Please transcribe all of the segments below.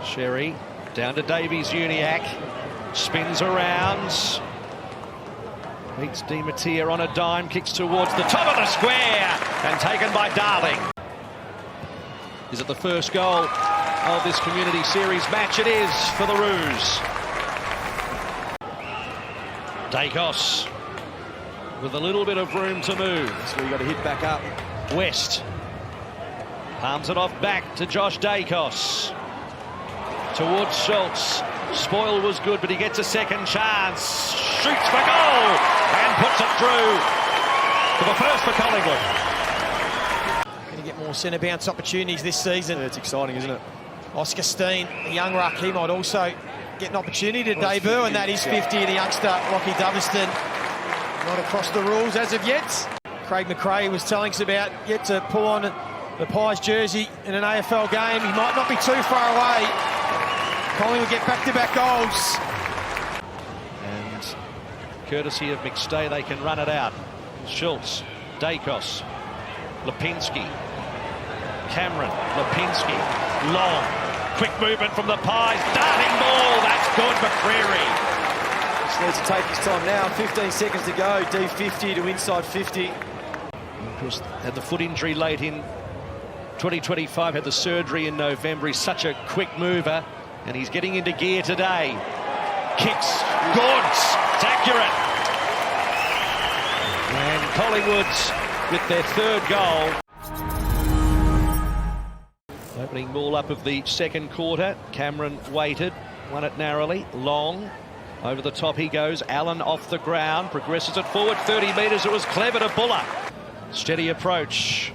Sherry down to Davies-Uniacke. Spins around. Meets Di Mattia on a dime. Kicks towards the top of the square. And taken by Darling. Is it the first goal of this Community Series match? It is for the Roos. Dacos with a little bit of room to move. So you got to hit back up. West palms it off back to Josh Dacos. Towards Schultz. Spoil was good, but he gets a second chance. Shoots for goal and puts it through for the first for Collingwood. Going to get more centre bounce opportunities this season. Yeah, it's exciting, isn't it? Oscar Steen, a young ruck, he might also get an opportunity to debut, and that is 50, the youngster, Lockie Doverston. Not across the rules as of yet. Craig McRae was telling us about yet to pull on the Pies jersey in an AFL game. He might not be too far away. Collingwood get back-to-back goals. And courtesy of McStay, they can run it out. Schultz, Dacos, Lipinski, Cameron, Lipinski, long, quick movement from the Pies, darting ball, that's good for Creary. Just needs to take his time now, 15 seconds to go, D50 to inside 50. Of course, had the foot injury late in 2025, had the surgery in November. He's such a quick mover, and he's getting into gear today. Kicks, good, it's accurate. And Collingwood's with their third goal. Opening ball up of the second quarter. Cameron waited, won it narrowly. Long, over the top he goes. Allen off the ground, progresses it forward 30 metres. It was clever to Buller. Steady approach.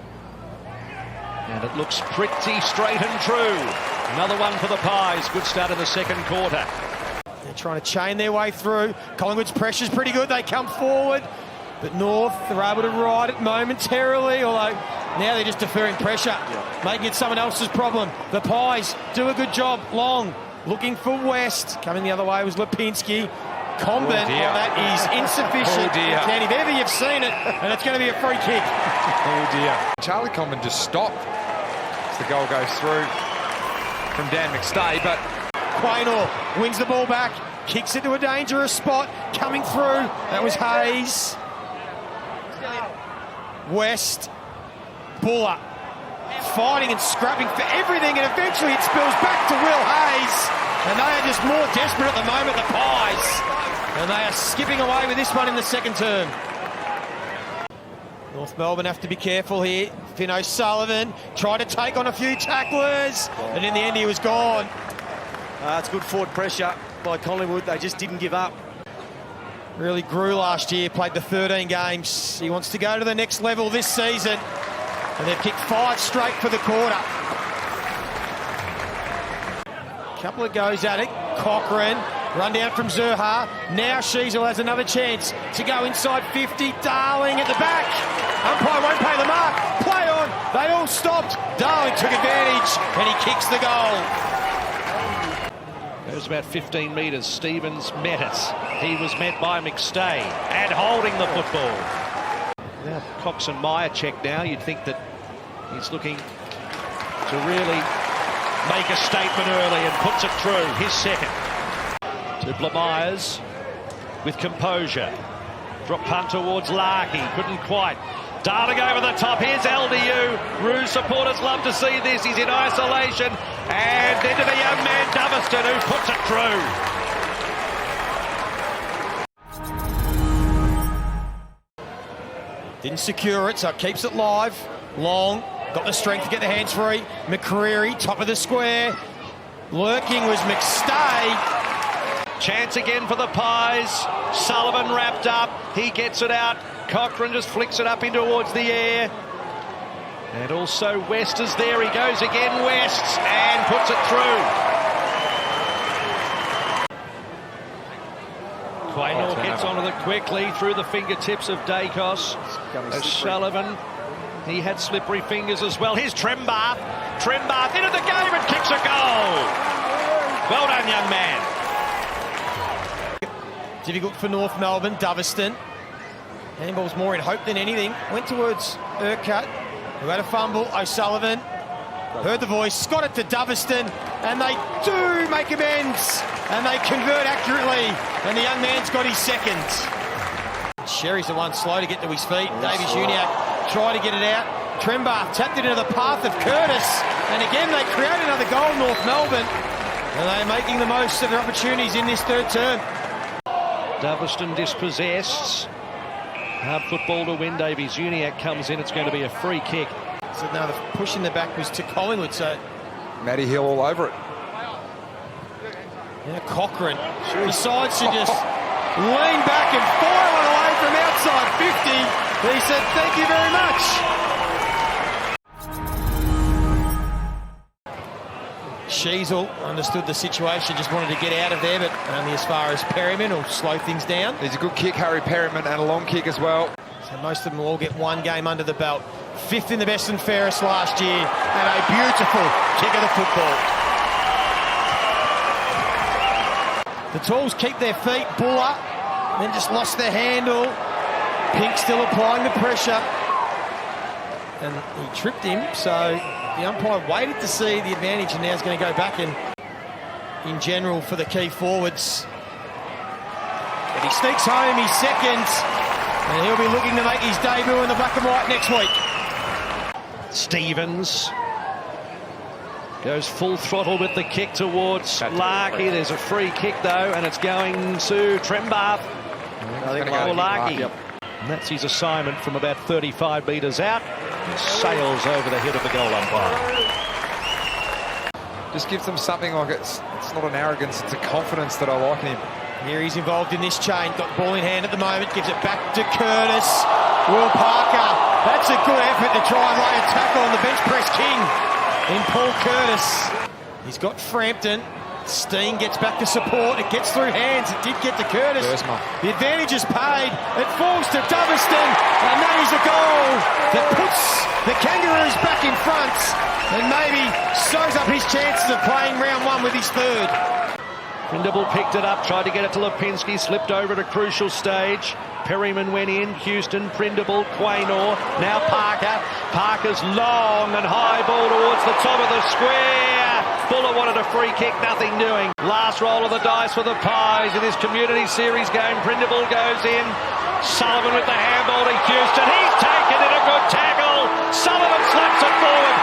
And it looks pretty straight and true. Another one for the Pies. Good start in the second quarter. They're trying to chain their way through. Collingwood's pressure's pretty good. They come forward. But North, they're able to ride it momentarily, although now they're just deferring pressure, making it someone else's problem. The Pies do a good job. Long, looking for West. Coming the other way was Lipinski. Comben, that is insufficient. If ever you've seen it, and it's going to be a free kick. Oh dear. Charlie Comben just stopped as the goal goes through from Dan McStay, but Quaynor wins the ball back, kicks it to a dangerous spot, coming through. That was Hayes. West, Buller, fighting and scrapping for everything, and eventually it spills back to Will Hayes. And they are just more desperate at the moment, the Pies. And they are skipping away with this one in the second term. North Melbourne have to be careful here. Finn O'Sullivan tried to take on a few tacklers, and in the end he was gone. It's good forward pressure by Collingwood. They just didn't give up. Really grew last year, played the 13 games. He wants to go to the next level this season. And they've kicked 5 straight for the quarter. Couple of goes at it. Cochrane, run down from Zurha. Now Sheasel has another chance to go inside 50. Darling at the back. Umpire won't pay the mark. Play on. They all stopped. Darling took advantage and he kicks the goal. Goes about 15 metres. Stevens met it. He was met by McStay and holding the football. Now Cox and Meyer check now. You'd think that he's looking to really make a statement early and puts it through. His second. To Blamires with composure. Drop punt towards Larkey. Couldn't quite. Darling over the top. Here's LDU. Roos supporters love to see this. He's in isolation. And into the young man Doverston, who puts it through. Didn't secure it, so it keeps it live. Long, got the strength to get the hands free. McCreary, top of the square. Lurking was McStay. Chance again for the Pies. Sullivan wrapped up. He gets it out. Cochrane just flicks it up in towards the air. And also West is there. He goes again, West, and puts it through. Quaynor gets onto it quickly through the fingertips of Dacos. O'Sullivan, he had slippery fingers as well. Here's Trembath. Trembath into the game and kicks a goal. Well done, young man. Difficult for North Melbourne. Doverston. Handball's more in hope than anything. Went towards Urquhart, who had a fumble. O'Sullivan heard the voice, got it to Doverston. and they do make amends, and they convert accurately, and the young man's got his second. Sherry's the one slow to get to his feet. Davies Uniacke tried to get it out. Trembath tapped it into the path of Curtis, and again they create another goal, North Melbourne, and they're making the most of their opportunities in this third term. Doverston dispossessed. Hard football to win. Davies Uniacke comes in. It's going to be a free kick. So now the push in the back was to Collingwood, so... Matty Hill all over it. Yeah, Cochrane decides to just lean back and fire one away from outside 50. He said, thank you very much. Sheasel understood the situation, just wanted to get out of there, but only as far as Perryman will slow things down. There's a good kick, Harry Perryman, and a long kick as well. So most of them will all get one game under the belt. 5th in the best and fairest last year, and a beautiful kick of the football. The Tools keep their feet. Buller then just lost their handle. Pink still applying the pressure, and he tripped him, so the umpire waited to see the advantage, and now he's going to go back and in general for the key forwards. But he sneaks home his second, and he'll be looking to make his debut in the black and white next week. Stevens goes full throttle with the kick towards Larkey. There's a free kick though, and it's going to Trembath. I think Larkey. Yep. And that's his assignment from about 35 metres out. He sails over the head of the goal umpire. Just gives them something like it's not an arrogance, it's a confidence that I like in him. Here he's involved in this chain, got the ball in hand at the moment, gives it back to Curtis. Will Parker, that's a good effort to try and lay a tackle on the bench press king in Paul Curtis. He's got Frampton. Steen gets back to support. It gets through hands. It did get to Curtis. The advantage is paid. It falls to Doverston, and that is a goal that puts the Kangaroos back in front and maybe sews up his chances of playing round one with his third. Prindable picked it up, tried to get it to Lipinski, slipped over at a crucial stage. Perryman went in, Houston, Prindable, Quaynor, now Parker. Parker's long and high ball towards the top of the square. Buller wanted a free kick, nothing doing. Last roll of the dice for the Pies in this community series game. Prindable goes in. Sullivan with the handball to Houston. He's taken it, a good tackle. Sullivan slaps it forward.